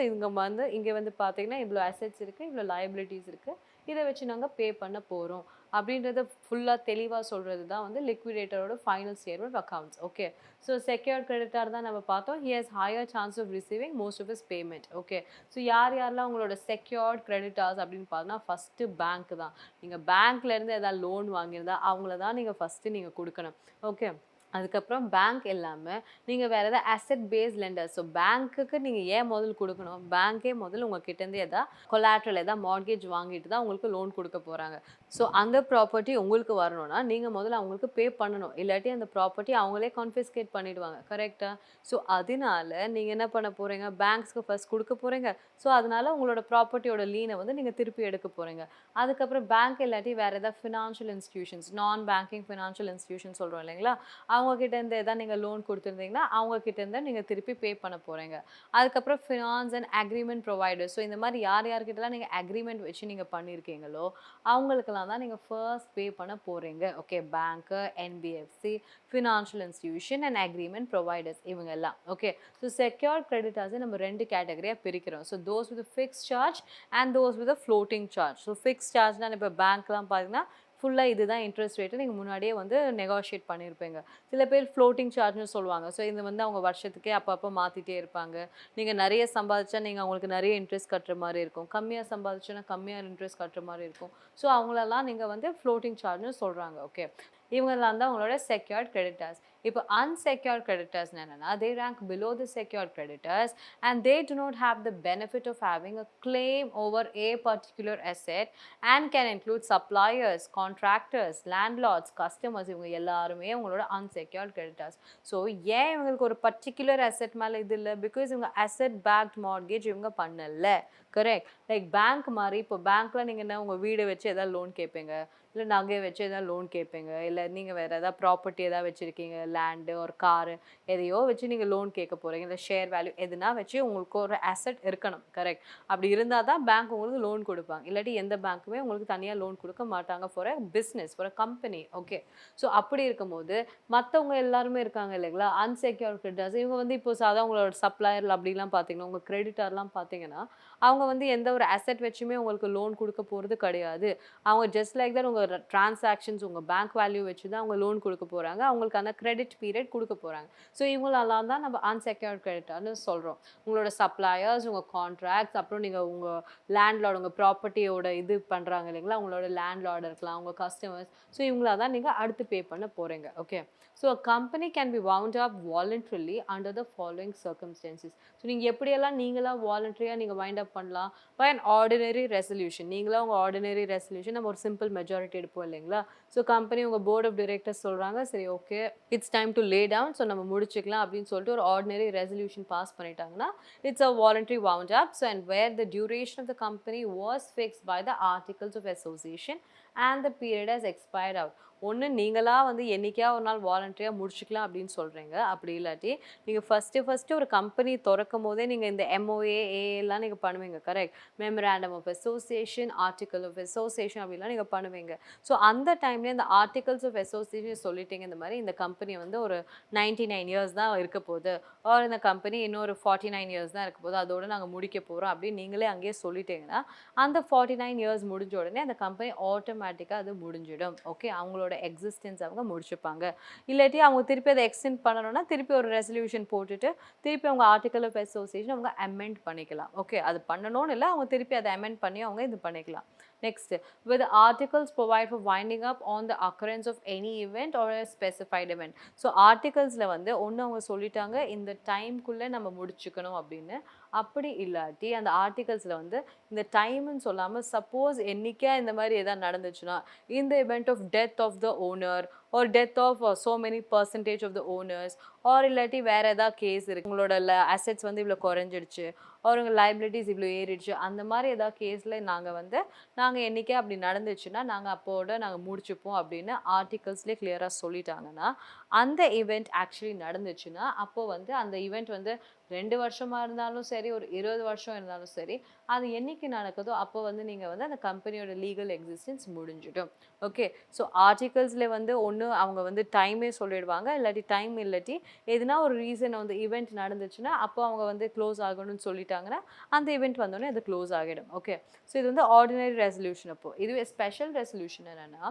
இங்கே வந்து பார்த்தீங்கன்னா இவ்வளோ அசெட்ஸ் இருக்குது, இவ்வளோ லயபிலிட்டிஸ் இருக்குது, இதை வச்சு நாங்கள் பே பண்ண போகிறோம் அப்படின்றத ஃபுல்லாக தெளிவாக சொல்கிறது தான் வந்து லிக்விடேட்டரோட final statement accounts. Okay. So secured creditor தான் நம்ம பார்த்தோம். He has higher chance of receiving most of is payment. Okay. So யாரெல்லாம் உங்களோட செக்யூர்ட் கிரெடிட்டார்ஸ் அப்படின்னு பார்த்தோன்னா ஃபஸ்ட்டு பேங்க் தான். நீங்கள் பேங்க்லேருந்து ஏதாவது லோன் வாங்கியிருந்தா அவங்கள தான் நீங்கள் ஃபஸ்ட்டு நீங்கள் கொடுக்கணும். ஓகே. அதுக்கப்புறம் பேங்க் இல்லாமல் நீங்கள் வேறு எதாவது அசெட் பேஸ்ட் லெண்டர். ஸோ பேங்க்குக்கு நீங்கள் ஏன் முதல் கொடுக்கணும், பேங்க்கே முதல்ல உங்கள் கிட்டேருந்து எதாவது கொலாட்ரல் எதாவது மார்கேஜ் வாங்கிட்டு தான் உங்களுக்கு லோன் கொடுக்க போகிறாங்க. ஸோ அந்த ப்ராப்பர்ட்டி உங்களுக்கு வரணும்னா நீங்கள் முதல்ல அவங்களுக்கு பே பண்ணணும். இல்லாட்டி அந்த ப்ராப்பர்ட்டி அவங்களே கான்ஃபிஸ்கேட் பண்ணிவிடுவாங்க. கரெக்டாக? ஸோ அதனால நீங்கள் என்ன பண்ண போகிறீங்க, பேங்க்ஸ்க்கு ஃபர்ஸ்ட் கொடுக்க போகிறீங்க. ஸோ அதனால உங்களோட ப்ராப்பர்ட்டியோட லீனை வந்து நீங்கள் திருப்பி எடுக்க போகிறீங்க. அதுக்கப்புறம் பேங்க் இல்லாட்டி வேறு எதாவது ஃபினான்ஷியல் இன்ஸ்டியூஷன்ஸ், நான் பேங்கிங் ஃபினான்ஷியல் இன்ஸ்டியூஷன் சொல்கிறோம் இல்லைங்களா, அவங்க அவங்க கிட்டேருந்து எதாவது நீங்கள் லோன் கொடுத்துருந்தீங்கன்னா அவங்க கிட்டேருந்து நீங்கள் திருப்பி பே பண்ண போகிறீங்க. அதுக்கப்புறம் finance and agreement provider. So இந்த மாதிரி யார் யார்கிட்டலாம் நீங்கள் அக்ரீமெண்ட் வச்சு நீங்கள் பண்ணியிருக்கீங்களோ அவங்களுக்கெல்லாம் தான் நீங்கள் ஃபர்ஸ்ட் பே பண்ண போகிறீங்க. Okay, bank, NBFC, financial institution and agreement providers இவங்க எல்லாம். ஓகே, ஸோ செக்யூர்ட் கிரெடிட்டர்ஸை நம்ம 2 கேட்டகரியாக பிரிக்கிறோம். So those with fix charge and those with floating charge. So fix சார்ஜ்னால் இப்போ பேங்க்லாம் பார்த்தீங்கன்னா ஃபுல்லாக இதுதான் இன்ட்ரெஸ்ட் ரேட்டு நீங்கள் முன்னாடியே வந்து நெகோஷியேட் பண்ணியிருப்பீங்க. சில பேர் ஃப்ளோட்டிங் சார்ஜ்னு சொல்லுவாங்க. ஸோ இது வந்து அவங்க வருஷத்துக்கே அப்பப்போ மாற்றிட்டே இருப்பாங்க. நீங்கள் நிறைய சம்பாதிச்சா நீங்கள் அவங்களுக்கு நிறைய இன்ட்ரெஸ்ட் கட்டுற மாதிரி இருக்கும். கம்மியாக சம்பாதிச்சோன்னா கம்மியாக இன்ட்ரெஸ்ட் கட்டுற மாதிரி இருக்கும். ஸோ அவங்களெல்லாம் நீங்கள் வந்து ஃப்ளோட்டிங் சார்ஜ்னு சொல்கிறாங்க. ஓகே, இவங்கெல்லாம் தான் உங்களோட செக்யூர்ட் கிரெடிட்டர்ஸ். இப்போ unsecured creditors என்னன்னா they rank below the secured creditors and they do not have the benefit of having a claim over a particular asset and can include suppliers, contractors, landlords, customers. இவங்க எல்லாருமே உங்களோட unsecured creditors. ஸோ ஏன் இவங்களுக்கு ஒரு பர்டிகுலர் அசெட் மேலே இது இல்லை? பிகாஸ் இவங்க அசெட் பேக்ட் மார்கேஜ் இவங்க பண்ணல. கரெக்ட். லைக் பேங்க் மாதிரி இப்போ பேங்க்கில் நீங்கள் என்ன உங்கள் வீடை வச்சு எதாவது லோன் கேட்பீங்க, இல்லை நகையை வச்சு எதாவது லோன் கேட்பீங்க, இல்லை நீங்கள் வேறு எதாவது ப்ராப்பர்ட்டி எதாவது வச்சுருக்கீங்க, லேண்டு ஒரு காரு எதையோ வச்சு நீங்கள் லோன் கேட்க போகிறீங்க, இல்லை ஷேர் வேல்யூ எதுனா வச்சு உங்களுக்கு ஒரு அசெட் இருக்கணும். கரெக்ட். அப்படி இருந்தால் தான் பேங்க் உங்களுக்கு லோன் கொடுப்பாங்க. இல்லாட்டி எந்த பேங்க்குமே உங்களுக்கு தனியாக லோன் கொடுக்க மாட்டாங்க for a business, for a company. Okay, so அப்படி இருக்கும்போது மற்றவங்க எல்லாருமே இருக்காங்க இல்லைங்களா, அன்செக்யூர்ட் கிரெடிட்டர்ஸ். இவங்க வந்து இப்போ சாதா உங்களோட சப்ளையர் அப்படிலாம் பார்த்தீங்கன்னா உங்கள் கிரெடிட்டர்லாம் பார்த்தீங்கன்னா அவங்க வந்து எந்த ஒரு அசெட் வச்சுமே உங்களுக்கு லோன் கொடுக்க போகிறது கிடையாது. அவங்க ஜஸ்ட் லைக் தட் உங்கள் டிரான்சாக்ஷன்ஸ் உங்கள் பேங்க் வேல்யூ வச்சு தான் அவங்க லோன் கொடுக்க போகிறாங்க. அவங்களுக்கு அந்த கிரெடிட் பீரியட் கொடுக்க போகிறாங்க. ஸோ இவங்களெல்லாம் தான் நம்ம அன்செக்யூர்ட் கிரெடிட்டர்னு சொல்கிறோம். உங்களோட சப்ளையர்ஸ், உங்கள் கான்ட்ராக்ட்ஸ், அப்புறம் நீங்கள் உங்கள் லேண்ட்லார்டு உங்கள் ப்ராப்பர்ட்டியோட இது பண்ணுறாங்க இல்லைங்களா, உங்களோட லேண்ட்லார்டு இருக்கலாம், உங்கள் கஸ்டமர்ஸ். ஸோ இவங்களா தான் நீங்கள் அடுத்து பே பண்ண போகிறீங்க. Okay, so a company can be wound up voluntarily under the following circumstances. So நீங்கள் எப்படியெல்லாம் நீங்களாக வாலண்டரியாக நீங்கள் வைண்ட் அப் பண்ணலாம்? By an ordinary resolution. நீங்களாக உங்கள் ஆர்டினரி ரெசல்யூஷன் நம்ம ஒரு சிம்பிள் மெஜாரிட்டி எடுப்போம் இல்லைங்களா. ஸோ கம்பெனி உங்கள் போர்ட் ஆஃப் டிரெக்டர்ஸ் சொல்கிறாங்க, சரி okay it's time to lay down, so நம்ம முடிச்சுக்கலாம் அப்படின்னு சொல்லிட்டு ஒரு ஆர்டினரி ரெசல்யூஷன் பாஸ் பண்ணிட்டாங்கன்னா it's a voluntary wound up. So and where the duration of the company was fixed by the articles of association and the period has expired out. ஒன்று நீங்களாக வந்து என்றைக்கா ஒரு நாள் வாலண்டரியாக முடிச்சுக்கலாம் அப்படின்னு சொல்கிறீங்க. அப்படி இல்லாட்டி நீங்கள் ஃபஸ்ட்டு ஒரு கம்பெனி திறக்கும் போதே நீங்கள் இந்த எம்ஓஏ ஏஎல்லாம் நீங்கள் பண்ணுவீங்க. Correct. Memorandum of association, article of association அப்படிலாம் நீங்கள் பண்ணுவீங்க. ஸோ அந்த டைம்லேயே இந்த ஆர்டிகல்ஸ் ஆஃப் அசோசியேஷன் சொல்லிட்டீங்க, இந்த மாதிரி இந்த கம்பெனி வந்து ஒரு 99 இயர்ஸ் தான் இருக்க போகுது, ஆர் இந்த கம்பெனி இன்னொரு 49 இயர்ஸ் தான் இருக்க போகுது, அதோடு நாங்கள் முடிக்க போகிறோம் அப்படின்னு நீங்களே அங்கேயே சொல்லிட்டீங்கன்னா அந்த 49 இயர்ஸ் முடிஞ்ச உடனே அந்த கம்பெனி ஆட்டோமேட்டிக்காக அது முடிஞ்சிடும். ஓகே, அவங்களோட எக்ஸிஸ்டன்ஸ் அவங்க முடிச்சுப்பாங்க. இல்லாட்டி அவங்க திருப்பி அதை எக்ஸ்டெண்ட் பண்ணணும்னா திருப்பி ஒரு ரெசல்யூஷன் போட்டுட்டு திருப்பி அவங்க ஆர்டிகல் ஆஃப் அசோசியேஷன் அவங்க அமெண்ட் பண்ணிக்கலாம். ஓகே, அது பண்ணணும்னு இல்லை, அவங்க திருப்பி அதை அமெண்ட் பண்ணி அவங்க இது பண்ணிக்கலாம். Next, where the articles provide for winding up on the occurrence of any event or a specified event. So ஆர்டிகல்ஸில் வந்து ஒன்று அவங்க சொல்லிட்டாங்க இந்த டைம்குள்ளே நம்ம முடிச்சுக்கணும் அப்படின்னு. அப்படி இல்லாட்டி அந்த ஆர்டிகல்ஸில் வந்து இந்த டைம்னு சொல்லாமல் சப்போஸ் என்றைக்கா இந்த மாதிரி எதாவது நடந்துச்சுன்னா in the event of death of the owner or death of so many percentage of the owners, or இல்லாட்டி வேறு ஏதாவது கேஸ் இருக்குது, உங்களோட அசெட்ஸ் வந்து இவ்வளோ குறைஞ்சிடுச்சு, ஒரு உங்கள் லைபிலிட்டிஸ் இவ்வளோ ஏறிடுச்சு, அந்த மாதிரி ஏதாவது கேஸில் நாங்கள் என்றைக்கே அப்படி நடந்துச்சுன்னா நாங்கள் அப்போட நாங்கள் முடிச்சுப்போம் அப்படின்னு ஆர்டிகல்ஸ்லேயே கிளியராக சொல்லிட்டாங்கன்னா அந்த ஈவெண்ட் ஆக்சுவலி நடந்துச்சுன்னா அப்போது வந்து அந்த ஈவெண்ட் வந்து 2 வருஷமாக இருந்தாலும் சரி, ஒரு 20 வருஷம் இருந்தாலும் சரி, அது என்றைக்கு நடக்குதோ அப்போ வந்து நீங்கள் வந்து அந்த கம்பெனியோட லீகல் எக்ஸிஸ்டன்ஸ் முடிஞ்சிடும். ஓகே, ஸோ ஆர்டிகல்ஸில் வந்து ஒன்று அவங்க வந்து டைமே சொல்லிடுவாங்க, இல்லாட்டி டைம் இல்லாட்டி எதுனா ஒரு ரீசன் வந்து ஈவெண்ட் நடந்துச்சுன்னா அப்போ அவங்க வந்து க்ளோஸ் ஆகணும்னு சொல்லிட்டாங்கன்னா அந்த ஈவெண்ட் வந்தோடனே அது க்ளோஸ் ஆகிடும். ஓகே, ஸோ இது வந்து ஆர்டினரி ரெசல்யூஷன். அப்போது இதுவே ஸ்பெஷல் ரெசல்யூஷன் என்னென்னா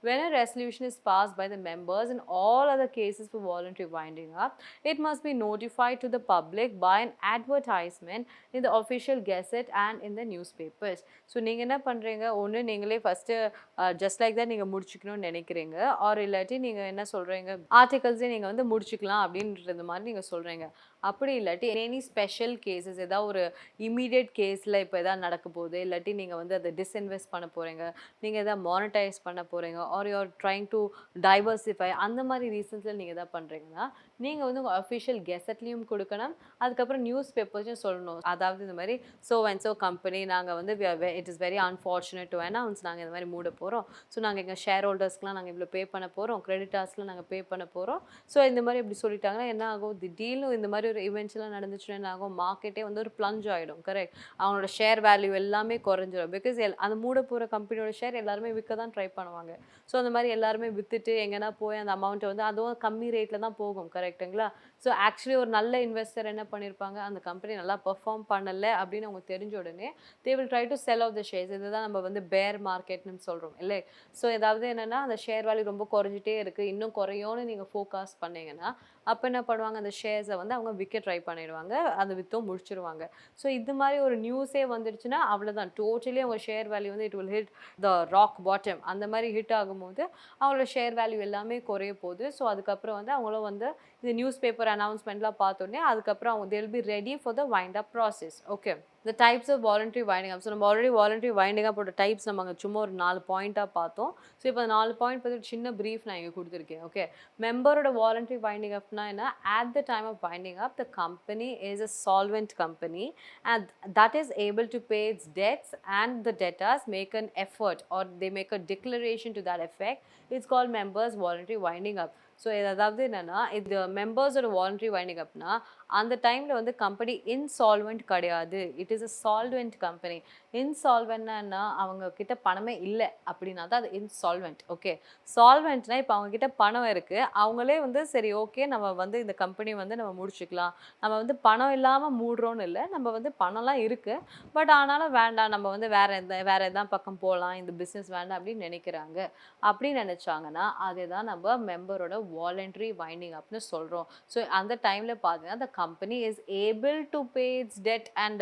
when a resolution is passed by the members in all other cases for voluntary winding up, it must be notified to the public by an advertisement in the official gazette and in the newspapers. So நீங்கள் என்ன பண்ணுறீங்க, ஒன்று நீங்களே ஃபஸ்ட்டு ஜஸ்ட் லைக் தான் நீங்கள் முடிச்சுக்கணும்னு நினைக்கிறீங்க, ஆர் இல்லாட்டி நீங்கள் என்ன சொல்கிறீங்க ஆர்டிகல்ஸே நீங்கள் வந்து முடிச்சுக்கலாம் அப்படின்றது மாதிரி நீங்கள் சொல்கிறீங்க. அப்படி இல்லாட்டி எனி ஸ்பெஷல் கேசஸ் ஏதாவது ஒரு இமீடியட் கேஸில் இப்போ எதாவது நடக்க போகுது, இல்லாட்டி நீங்கள் வந்து அதை டிஸ்இன்வெஸ்ட் பண்ண போகிறீங்க, நீங்கள் எதாவது மானிட்டைஸ் பண்ண போகிறீங்க, or you're trying to diversify, அந்த மாதிரி ரீசன்ஸில் நீங்கள் எதாவது பண்ணுறீங்கன்னா நீங்கள் வந்து உங்கள் அஃபிஷியல் கெசட்லேயும் கொடுக்கணும், அதுக்கப்புறம் நியூஸ் பேப்பர்ஸையும் சொல்லணும். அதாவது இந்த மாதிரி ஸோ அண்ட் ஸோ கம்பெனி நாங்கள் வந்து it is very unfortunate to announce நாங்கள் இந்த மாதிரி மூட போகிறோம். ஸோ நாங்கள் எங்கள் ஷேர் ஹோல்டர்ஸ்க்குலாம் நாங்கள் இவ்வளோ பே பண்ண போகிறோம், கிரெடிட்டார்ஸ்லாம் நாங்கள் பே பண்ண போகிறோம். ஸோ இந்த மாதிரி இப்படி சொல்லிட்டாங்கன்னா என்ன ஆகும், திடீர்னு இந்த மாதிரி ஒரு ஈவெண்ட்ஸ்லாம் நடந்துச்சுன்னா என்ன ஆகும், மார்க்கெட்டே வந்து ஒரு ப்ளஞ்ச் ஆகிடும். கரெக்ட். அவங்களோட ஷேர் வேல்யூ எல்லாமே குறைஞ்சிரும். பிகாஸ் அந்த மூட போகிற கம்பெனியோட ஷேர் எல்லாருமே விற்க தான் ட்ரை பண்ணுவாங்க. ஸோ அந்த மாதிரி எல்லாருமே விற்றுட்டு எங்கன்னா போய் அந்த அமௌண்ட்டை வந்து அதுவும் கம்மி ரேட்டில் தான் போகும். கரெக்ட்டுங்களா? ஸோ ஆக்சுவலி ஒரு நல்ல இன்வெஸ்டர் என்ன பண்ணியிருப்பாங்க, அந்த கம்பெனி நல்லா பெர்ஃபார்ம் பண்ணலை அப்படின்னு அவங்க தெரிஞ்ச உடனே they will try to sell off the shares. இதுதான் நம்ம வந்து பேர் மார்க்கெட்னு சொல்கிறோம் இல்லை? ஸோ ஏதாவது என்னென்னா அந்த ஷேர் வேல்யூ ரொம்ப குறைஞ்சிட்டே இருக்குது, இன்னும் குறையோன்னு நீங்கள் ஃபோகாஸ் பண்ணீங்கன்னா அப்போ என்ன பண்ணுவாங்க, அந்த ஷேர்ஸை வந்து அவங்க விற்க ட்ரை பண்ணிடுவாங்க, அதை விற்றும் முடிச்சிருவாங்க. ஸோ இது மாதிரி ஒரு நியூஸே வந்துடுச்சுன்னா அவ்வளோதான், டோட்டலி அவங்க ஷேர் வேல்யூ வந்து it will hit the rock bottom. அந்த மாதிரி ஹிட் ஆகும்போது அவங்களோட ஷேர் வேல்யூ எல்லாமே குறைய போகுது. ஸோ அதுக்கப்புறம் வந்து அவங்களும் வந்து இந்த நியூஸ் பேப்பர் அனௌன்ஸ்மெண்ட்லாம் பார்த்தோன்னே அதுக்கப்புறம் அவங்க they'll be ready for the wind up process. Okay. The types of voluntary winding up. So நம்ம ஆல்ரெடி வாலண்டரி வைண்டிங் அப்போட டைப்ஸ் நம்ம அங்கே சும்மா ஒரு 4 பாயிண்ட்டாக பார்த்தோம். ஸோ இப்போ 4 பாயிண்ட் பற்றி ஒரு சின்ன ப்ரீஃப் நான் இங்கே கொடுத்துருக்கேன். ஓகே, மெம்பரோட வாலண்டரி வைண்டிங் அப்னா என்ன, at the time of winding up the company is a solvent company and that is able to pay its debts and the debtors make an effort or they make a declaration to that effect. It's called members voluntary winding up. So அதாவது என்னென்னா, இது மெம்பர்ஸோட வாலண்டரி வைண்டிங் அப்னா அந்த டைமில் வந்து கம்பெனி இன்சால்வெண்ட் கிடையாது, it is a solvent company. இன்சால்வெண்ட்னா அவங்க கிட்ட பணமே இல்லை அப்படின்னா தான் அது இன்சால்வெண்ட். ஓகே, சால்வெண்ட்னா இப்போ அவங்க கிட்ட பணம் இருக்குது, அவங்களே வந்து சரி ஓகே நம்ம வந்து இந்த கம்பெனி வந்து நம்ம முடிச்சுக்கலாம், நம்ம வந்து பணம் இல்லாமல் மூடுறோன்னு இல்லை, நம்ம வந்து பணம்லாம் இருக்குது பட் ஆனாலும் வேண்டாம், நம்ம வந்து வேற எதாவது பக்கம் போகலாம், இந்த பிஸ்னஸ் வேண்டாம் அப்படின்னு நினைக்கிறாங்க. அப்படி நினச்சாங்கன்னா அதுதான் நம்ம மெம்பரோட வாலண்டரி வைண்டிங் அப்னு சொல்கிறோம். ஸோ அந்த டைமில் பார்த்தீங்கன்னா the company is able to pay its debt and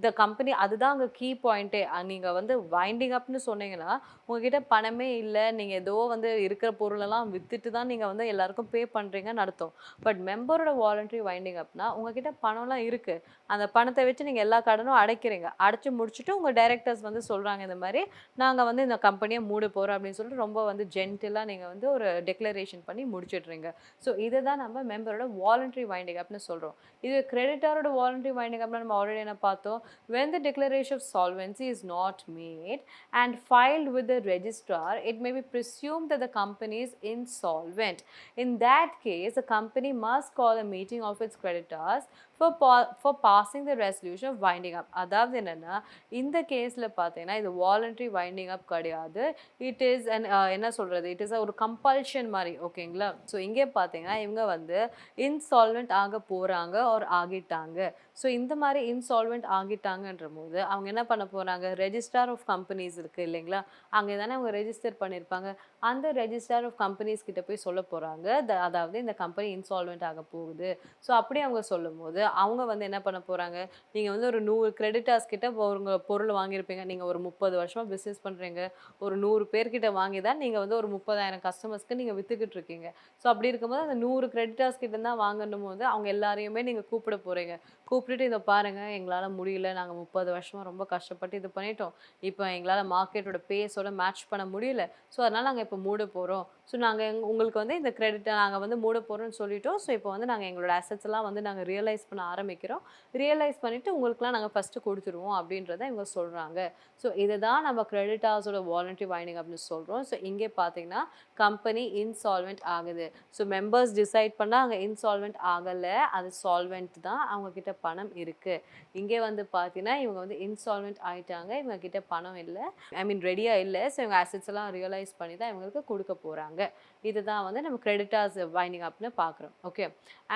the company, அதுதான் அங்கே கீ பாயிண்ட்டே. நீங்கள் வந்து வைண்டிங் அப்னு சொன்னீங்கன்னா உங்ககிட்ட பணமே இல்லை, நீங்கள் ஏதோ வந்து இருக்கிற பொருளெல்லாம் விற்றுட்டு தான் நீங்கள் வந்து எல்லாருக்கும் பே பண்ணுறீங்கன்னு அர்த்தம். பட் மெம்பரோட வாலண்டரி வைண்டிங் அப்னா உங்ககிட்ட பணம்லாம் இருக்குது, அந்த பணத்தை வச்சு நீங்கள் எல்லா கடனும் அடைக்கிறீங்க, அடைச்சி முடிச்சுட்டு உங்கள் டைரக்டர்ஸ் வந்து சொல்கிறாங்க இந்த மாதிரி நாங்கள் வந்து இந்த கம்பெனியை மூட போகிறோம் அப்படின்னு சொல்லிட்டு ரொம்ப வந்து ஜென்டிலாக நீங்கள் வந்து ஒரு டெக்ளரேஷன் பண்ணி முடிச்சிடுறீங்க. ஸோ இதை தான் நம்ம மெம்பரோட வாலண்டரி வைண்டிங் அப்னு சொல்கிறோம். இது கிரெடிட்டரோட வாலண்டரி வைண்டிங் அப்னா நம்ம ஆல்ரெடி என்ன பார்த்தோம், when the declaration of solvency is not made and filed with the registrar, it may be presumed that the company is insolvent. In that case, the company must call a meeting of its creditors for passing the resolution of winding up. அதாவது என்னன்னா, இந்த கேஸில் பார்த்தீங்கன்னா இது வாலண்டரி வைண்டிங் அப் கிடையாது, இட் இஸ் என்ன சொல்கிறது, இட் இஸ் ஒரு கம்பல்ஷன் மாதிரி. ஓகேங்களா? ஸோ இங்கே பார்த்தீங்கன்னா இவங்க வந்து இன்சால்வெண்ட் ஆக போகிறாங்க ஒரு ஆகிட்டாங்க. ஸோ இந்த மாதிரி இன்சால்வெண்ட் ஆகிட்டாங்கன்ற போது அவங்க என்ன பண்ண போகிறாங்க, ரெஜிஸ்டார் ஆஃப் கம்பெனிஸ் இருக்குது இல்லைங்களா, அங்கே தானே அவங்க ரெஜிஸ்டர் பண்ணியிருப்பாங்க, அந்த ரெஜிஸ்டார் ஆஃப் கம்பெனிஸ் கிட்ட போய் சொல்ல போகிறாங்க, அதாவது இந்த கம்பெனி இன்சால்வெண்ட் ஆக போகுது. ஸோ அப்படி அவங்க சொல்லும் போது அவங்க வந்து என்ன பண்ண போகிறாங்க, நீங்கள் வந்து ஒரு 100 கிரெடிட்டர்ஸ் கிட்ட ஒரு பொருள் வாங்கியிருப்பீங்க, நீங்கள் ஒரு 30 வருஷமாக பிஸ்னஸ் பண்ணுறீங்க, ஒரு 100 பேர்கிட்ட வாங்கி தான் நீங்கள் வந்து ஒரு 30,000 கஸ்டமர்ஸ்க்கு நீங்கள் விற்றுக்கிட்டு இருக்கீங்க. ஸோ அப்படி இருக்கும்போது அந்த 100 கிரெடிட்டர்ஸ் கிட்ட தான் வாங்கணும் போது அவங்க எல்லாரையுமே நீங்கள் கூப்பிட போகிறீங்க. கூப்பிட்டுட்டு இதை பாருங்கள் எங்களால் முடியல, நாங்கள் 30 வருஷமாக ரொம்ப கஷ்டப்பட்டு இது பண்ணிட்டோம், இப்போ எங்களால் மார்க்கெட்டோட பேஸோட மேட்ச் பண்ண முடியல, ஸோ அதனால் நாங்கள் இப்போ மூட போகிறோம். ஸோ நாங்கள் உங்களுக்கு வந்து இந்த கிரெடிட்டை நாங்கள் வந்து மூட போகிறோம்னு சொல்லிட்டோம். ஸோ இப்போ வந்து நாங்கள் எங்களோட அசட்ஸ் எல்லாம் வந்து நாங்கள் ரியலைஸ் பண்ண ஆரம்பிக்கிறோம், ரியலைஸ் பண்ணிவிட்டு உங்களுக்குலாம் நாங்கள் ஃபஸ்ட்டு கொடுத்துருவோம் அப்படின்றத இவங்க சொல்கிறாங்க. ஸோ இதை தான் நம்ம கிரெடிட்டார்ஸோட வாலண்டரி வைண்டிங் அப்படின்னு சொல்கிறோம். ஸோ இங்கே பார்த்தீங்கன்னா கம்பெனி இன்சால்வெண்ட் ஆகுது. ஸோ மெம்பர்ஸ் டிசைட் பண்ணால் அங்கே இன்சால்வெண்ட் ஆகலை, அது சால்வெண்ட் தான், அவங்கக்கிட்ட பணம் இருக்குது. இங்கே வந்து பார்த்தீங்கன்னா இவங்க வந்து இன்சால்வெண்ட் ஆகிட்டாங்க, இவங்க கிட்ட பணம் இல்லை, ஐ மீன் ரெடியாக இல்லை. ஸோ இவங்க அசட்ஸ் எல்லாம் ரியலைஸ் பண்ணி தான் இவங்களுக்கு கொடுக்க போகிறாங்க. இதுதான் வந்து நம்ம கிரெடிட்டார்ஸ் வைண்டிங் அப்னு பார்க்குறோம். Okay,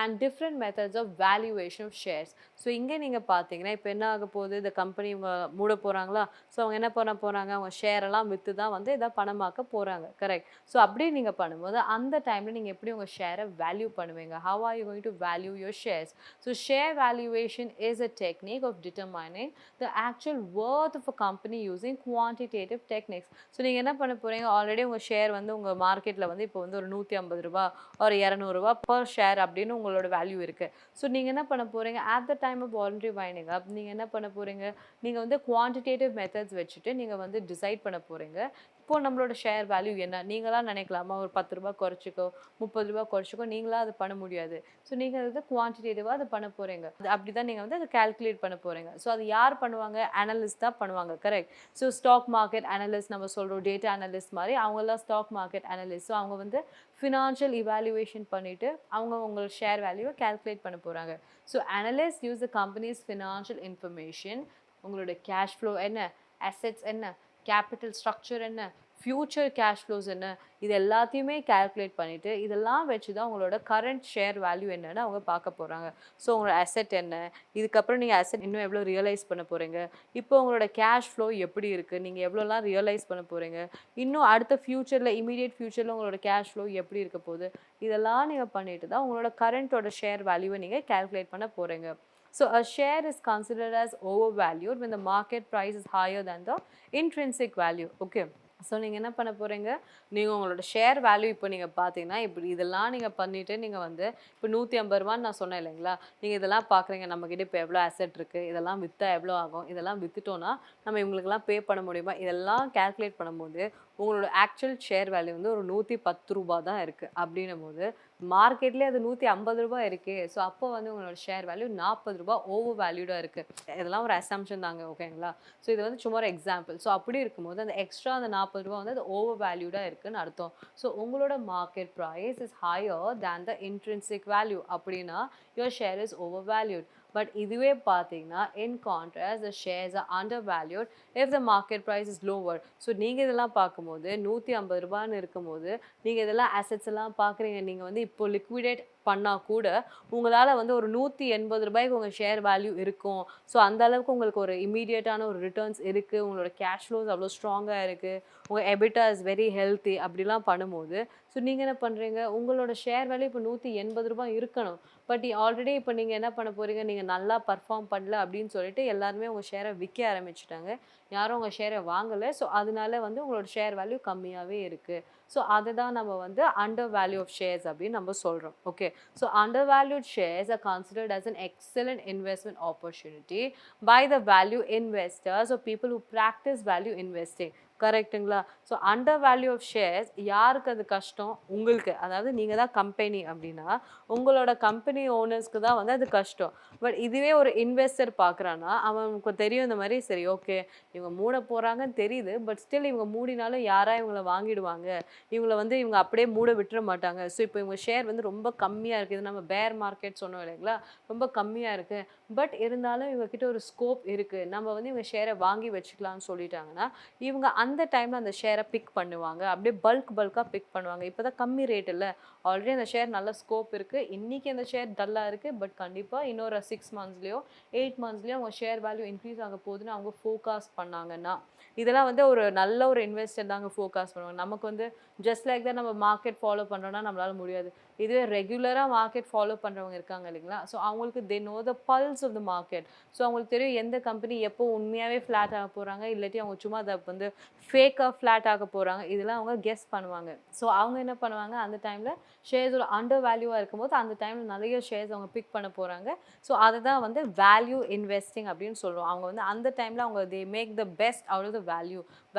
and different methods of valuation of shares. So இங்கே நீங்கள் பார்த்தீங்கன்னா இப்போ என்ன ஆக போகுது, இந்த கம்பெனி இவங்க மூட போகிறாங்களா, ஸோ அவங்க என்ன பண்ண போகிறாங்க, அவங்க ஷேரெல்லாம் விற்று தான் வந்து எதாவது பணமாக்க போகிறாங்க. கரெக்ட். ஸோ அப்படி நீங்கள் பண்ணும்போது அந்த டைமில் நீங்கள் எப்படி உங்கள் ஷேரை வேல்யூ பண்ணுவீங்க, how are you going to value your shares? So share valuation is a technique of determining the actual worth of a company using quantitative techniques. So நீங்கள் என்ன பண்ண போகிறீங்க, ஆல்ரெடி உங்கள் ஷேர் வந்து உங்கள் மார்க்கெட்டில் வந்து இப்போ வந்து ஒரு 150 ரூபா ஒரு 200 ரூபா பர் ஷேர் அப்படின்னு உங்களோட வேல்யூ இருக்குது. ஸோ நீங்கள் என்ன பண்ண போகிறீங்க, at the time of voluntary winding up நீங்கள் என்ன பண்ண போகிறீங்க, நீங்கள் வந்து குவான்டிடேட்டிவ் மெத்தட்ஸ் வச்சுட்டு நீங்கள் வந்து டிசைட் பண்ண போகிறீங்க இப்போ நம்மளோட ஷேர் வேல்யூ என்ன நீங்களா நினைக்கலாமா ஒரு 10 ரூபாய் குறைச்சிக்கோ 30 ரூபாய் குறைச்சிக்கோ நீங்களா அது பண்ண முடியாது. ஸோ நீங்க வந்து குவான்டிடேட்டிவா அதை பண்ண போறீங்க. அது அப்படிதான் நீங்க வந்து அதை கால்குலேட் பண்ண போறீங்க. ஸோ அது யார் பண்ணுவாங்க? அனலிஸ்ட் தான் பண்ணுவாங்க. Correct. So stock market analyst நம்ம சொல்றோம் டேட்டா அனலிஸ்ட் மாதிரி அவங்கெல்லாம் ஸ்டாக் மார்க்கெட் அனலிஸ்ட். ஸோ அவங்க வந்து ஃபினான்ஷியல் இவாலுவேஷன் பண்ணிட்டு அவங்க உங்களோட ஷேர் வேல்யூவை கால்குலேட் பண்ண போறாங்க. So analyst use the companies financial information உங்களோட கேஷ் ஃப்ளோ என்ன, அசெட்ஸ் என்ன, கேபிட்டல் ஸ்ட்ரக்சர் என்ன, ஃபியூச்சர் கேஷ் ஃப்ளோஸ் என்ன, இது எல்லாத்தையுமே கால்குலேட் பண்ணிவிட்டு இதெல்லாம் வச்சு தான் உங்களோட கரண்ட் ஷேர் வேல்யூ என்னன்னு அவங்க பார்க்க போகிறாங்க. ஸோ உங்களோட அசெட் என்ன, இதுக்கப்புறம் நீங்கள் அசெட் இன்னும் எவ்வளோ ரியலைஸ் பண்ண போகிறீங்க, இப்போ உங்களோட கேஷ் ஃப்ளோ எப்படி இருக்குது, நீங்கள் எவ்வளோலாம் ரியலைஸ் பண்ண போகிறீங்க, இன்னும் அடுத்த ஃப்யூச்சரில் இமீடியட் ஃப்யூச்சரில் உங்களோட கேஷ் ஃப்ளோ எப்படி இருக்க போகுது, இதெல்லாம் நீங்கள் பண்ணிட்டு தான் உங்களோட கரண்ட்டோட ஷேர் வேல்யூவை நீங்கள் கால்குலேட் பண்ண போகிறீங்க. So a share is considered as overvalued when the market price is higher than the intrinsic value. Okay. So நீங்கள் என்ன பண்ண போகிறீங்க, நீங்கள் உங்களோட ஷேர் வேல்யூ இப்போ நீங்கள் பார்த்தீங்கன்னா இப்படி இதெல்லாம் நீங்கள் பண்ணிவிட்டு நீங்கள் வந்து இப்போ 150 ரூபான்னு நான் சொன்னேன் இல்லைங்களா, நீங்கள் இதெல்லாம் பார்க்குறீங்க நம்மக்கிட்ட இப்போ எவ்வளோ அசெட் இருக்குது, இதெல்லாம் விற்றா எவ்வளோ ஆகும், இதெல்லாம் விற்றுட்டோன்னா நம்ம இவங்களுக்கெல்லாம் பே பண்ண முடியுமா, இதெல்லாம் கால்குலேட் பண்ணும்போது உங்களோட ஆக்சுவல் ஷேர் வேல்யூ வந்து ஒரு 110 ரூபா தான் இருக்குது. அப்படின்னும் போது மார்க்கெட்லேயே அது 150 ரூபா இருக்குது. ஸோ அப்போ வந்து உங்களோட ஷேர் வேல்யூ 40 ரூபா ஓவர் வேல்யூடாக இருக்குது. இதெல்லாம் ஒரு அசம்ஷன் தாங்க. ஓகேங்களா. ஸோ இது வந்து சும்மா ஒரு எக்ஸாம்பிள். ஸோ அப்படி இருக்கும்போது அந்த எக்ஸ்ட்ரா அந்த 40 ரூபா வந்து அது ஓவர் வேல்யூடாக இருக்குன்னு அர்த்தம். ஸோ உங்களோட market price is higher than the intrinsic value அப்படின்னா your share is over valued. But இதுவே பார்த்தீங்கன்னா in contrast the shares are under valued if the market price is lower. So நீங்கள் இதெல்லாம் பார்க்கும்போது 150 ரூபான்னு இருக்கும்போது நீங்கள் இதெல்லாம் அசெட்ஸ் எல்லாம் பார்க்குறீங்க, நீங்கள் வந்து இப்போ லிக்விடேட் பண்ணால் கூட உங்களால் வந்து ஒரு 180 ரூபாய்க்கு உங்கள் ஷேர் வேல்யூ இருக்கும். ஸோ அந்த அளவுக்கு உங்களுக்கு ஒரு இமீடியட்டான ஒரு ரிட்டர்ன்ஸ் இருக்குது, உங்களோட கேஷ் ஃப்ளோஸ் அவ்வளோ ஸ்ட்ராங்காக இருக்குது, உங்கள் எபிட்டா இஸ் வெரி ஹெல்த்தி அப்படிலாம் பண்ணும்போது ஸோ நீங்கள் என்ன பண்ணுறீங்க, உங்களோட ஷேர் வேல்யூ இப்போ 180 ரூபாய் இருக்கணும். பட் ஆல்ரெடி இப்போ நீங்கள் என்ன பண்ண போகிறீங்க, நீங்கள் நல்லா பர்ஃபார்ம் பண்ணல அப்படின்னு சொல்லிட்டு எல்லாருமே உங்கள் ஷேரை விற்க ஆரம்பிச்சிட்டாங்க, யாரும் உங்கள் ஷேரை வாங்கலை. ஸோ அதனால வந்து உங்களோட ஷேர் வேல்யூ கம்மியாகவே இருக்குது. ஸோ அதை தான் நம்ம வந்து அண்டர் வேல்யூ ஆஃப் ஷேர்ஸ் அப்படின்னு நம்ம சொல்கிறோம். Okay. So under valued shares R considered as an excellent investment opportunity by the value investors or people who practice value investing. கரெக்ட்டுங்களா. So under value of shares யாருக்கு அது கஷ்டம், உங்களுக்கு. அதாவது நீங்கள் தான் கம்பெனி அப்படின்னா உங்களோட கம்பெனி ஓனர்ஸ்க்கு தான் வந்து அது கஷ்டம். பட் இதுவே ஒரு இன்வெஸ்டர் பார்க்குறான்னா அவனுக்கு தெரியும் இந்த மாதிரி சரி ஓகே இவங்க மூட போகிறாங்கன்னு தெரியுது, பட் ஸ்டில் இவங்க மூடினாலும் யாராக இவங்களை வாங்கிடுவாங்க, இவங்களை வந்து இவங்க அப்படியே மூட விட்டுற மாட்டாங்க. ஸோ இப்போ இவங்க ஷேர் வந்து ரொம்ப கம்மியாக இருக்குது, இது நம்ம பேர் மார்க்கெட் சொன்னோம் இல்லைங்களா, ரொம்ப கம்மியாக இருக்குது, பட் இருந்தாலும் இவங்ககிட்ட ஒரு ஸ்கோப் இருக்குது, நம்ம வந்து இவங்க ஷேரை வாங்கி வச்சுக்கலாம்னு சொல்லிட்டாங்கன்னா இவங்க அந்த டைமில் அந்த ஷேரை பிக் பண்ணுவாங்க, அப்படியே பல்காக பிக் பண்ணுவாங்க. இப்போ தான் கம்மி ரேட் இல்லை, ஆல்ரெடி அந்த ஷேர் நல்ல ஸ்கோப் இருக்குது, இன்றைக்கி அந்த ஷேர் டல்லாக இருக்குது, பட் கண்டிப்பாக இன்னொரு 6 மந்த்ஸ்லேயோ 8 மந்த்ஸ்லேயோ அவங்க ஷேர் வேல்யூ இன்க்ரீஸ் ஆக போகுதுன்னு அவங்க ஃபோகாஸ்ட் பண்ணாங்கன்னா இதெல்லாம் வந்து ஒரு நல்ல ஒரு இன்வெஸ்டர் தாங்க ஃபோகாஸ்ட் பண்ணுவாங்க. நமக்கு வந்து ஜஸ்ட் லைக் தான் நம்ம மார்க்கெட் ஃபாலோ பண்ணுறோன்னா நம்மளால் முடியாது. இதுவே ரெகுலராக மார்க்கெட் ஃபாலோ பண்ணுறவங்க இருக்காங்க இல்லைங்களா, ஸோ அவங்களுக்கு they know the pulse of the market. So அவங்களுக்கு தெரியும் எந்த கம்பெனி எப்போ உண்மையாகவே ஃப்ளாட் ஆக போகிறாங்க, இல்லாட்டி அவங்க சும்மா அதை வந்து ஃபேக்காக ஃப்ளாட் ஆக போகிறாங்க, இதெல்லாம் அவங்க கெஸ் பண்ணுவாங்க. ஸோ அவங்க என்ன பண்ணுவாங்க, அந்த டைமில் ஷேர்ஸோட அண்டர் வேல்யூவாக இருக்கும்போது அந்த டைமில் நிறைய ஷேர்ஸ் அவங்க பிக் பண்ண போகிறாங்க. ஸோ அதை தான் வந்து வேல்யூ இன்வெஸ்டிங் அப்படின்னு சொல்லுவோம். அவங்க வந்து அந்த டைமில் அவங்க they make the best out of the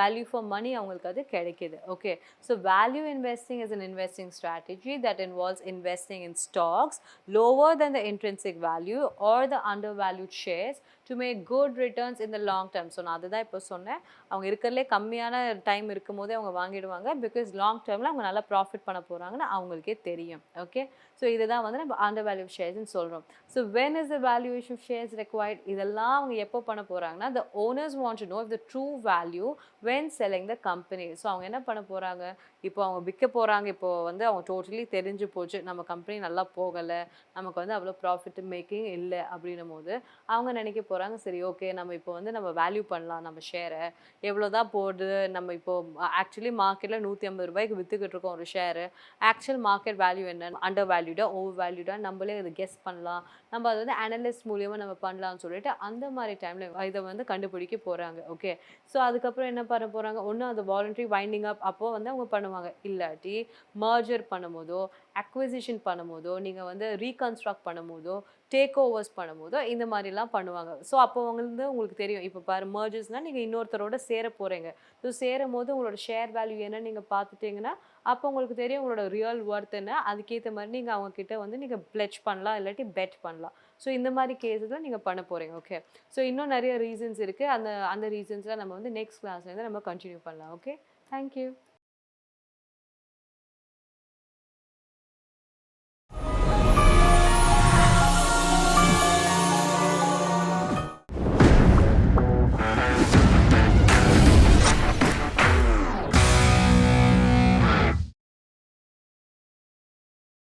value for money அவங்களுக்கு அது கிடைக்கிது. Okay. So value investing is an investing strategy that involves investing in stocks lower than the intrinsic value or the undervalued shares to make good returns in the long term. So நான் அதுதான் இப்போ சொன்னேன், அவங்க இருக்கிறதுலே கம்மியான டைம் இருக்கும் போதே அவங்க வாங்கிடுவாங்க, பிகாஸ் லாங் டேர்மில் அவங்க நல்லா ப்ராஃபிட் பண்ண போகிறாங்கன்னு அவங்களுக்கே தெரியும். ஓகே. ஸோ இதுதான் வந்து நம்ம அண்டர் வேல்யூ ஷேர்ஸ்ன்னு சொல்கிறோம். So when is the valuation of shares required, இதெல்லாம் அவங்க எப்போ பண்ண போகிறாங்கன்னா the owners want to know if the true value when selling the company. So அவங்க என்ன பண்ண போகிறாங்க, இப்போ அவங்க விற்க போகிறாங்க, இப்போ வந்து அவங்க டோட்டலி தெரிஞ்சு போச்சு நம்ம கம்பெனி நல்லா போகலை, நமக்கு வந்து அவ்வளோ ப்ராஃபிட் மேக்கிங் இல்லை அப்படின்னும் போது அவங்க நினைக்க போகிறாங்க சரி ஓகே நம்ம இப்போ வந்து நம்ம வேல்யூ பண்ணலாம் நம்ம ஷேரை, எவ்வளோ தான் போடுது, நம்ம இப்போ ஆக்சுவலி மார்க்கெட்டில் 150 ரூபாய்க்கு விற்றுக்கிட்டு இருக்கோம் ஒரு ஷேரு, ஆக்சுவல் மார்க்கெட் வேல்யூ என்ன, அண்டர் வேல்யூடா ஓவர் வேல்யூடா நம்மளே அதை கெஸ் பண்ணலாம், நம்ம அதை வந்து அனலிஸ்ட் மூலியமாக நம்ம பண்ணலாம்னு சொல்லிட்டு அந்த மாதிரி டைமில் இதை வந்து கண்டுபிடிக்க போகிறாங்க. ஓகே. ஸோ அதுக்கப்புறம் என்ன பண்ண போகிறாங்க, ஒன்று அது வாலண்டரி வைண்டிங் அப் அப்போ வந்து அவங்க பண்ணுவாங்க, இல்லாட்டி மர்ஜர் பண்ணும்போதோ அக்விசிஷன் பண்ணும்போதோ நீங்கள் வந்து ரீகன்ஸ்ட்ரக்ட் பண்ணும்போதோ டேக் ஓவர்ஸ் பண்ணும்போது இந்த மாதிரிலாம் பண்ணுவாங்க. ஸோ அப்போ வந்து உங்களுக்கு தெரியும். இப்போ பாரு மெர்ஜர்ஸ்னா நீங்க இன்னொருத்தரோட சேர போறீங்க. ஸோ சேரும்போது உங்களோட ஷேர் வேல்யூ என்னன்னு நீங்க பார்த்துட்டீங்கன்னா, அப்போ உங்களுக்கு தெரியும் உங்களோட ரியல் வொர்த் என்ன. அதுக்கேத்த மாரி நீங்க அவங்க கிட்ட வந்து நீங்க பிளெட்ஜ் பண்ணலாம். இல்லாட்டி பெட் பண்ணலாம். ஸோ இந்த மாரி கேஸ்ல நீங்க பண்ண போறீங்க. ஓகே. ஸோ இன்னும் நெறைய ரீசன்ஸ் இருக்கு. அந்த அந்த ரீசன்ஸ்லாம் நம்ம வந்து நெக்ஸ்ட் கிளாஸ்லேருந்து நம்ம கன்டின்யூ பண்ணலாம். ஓகே. Thank you.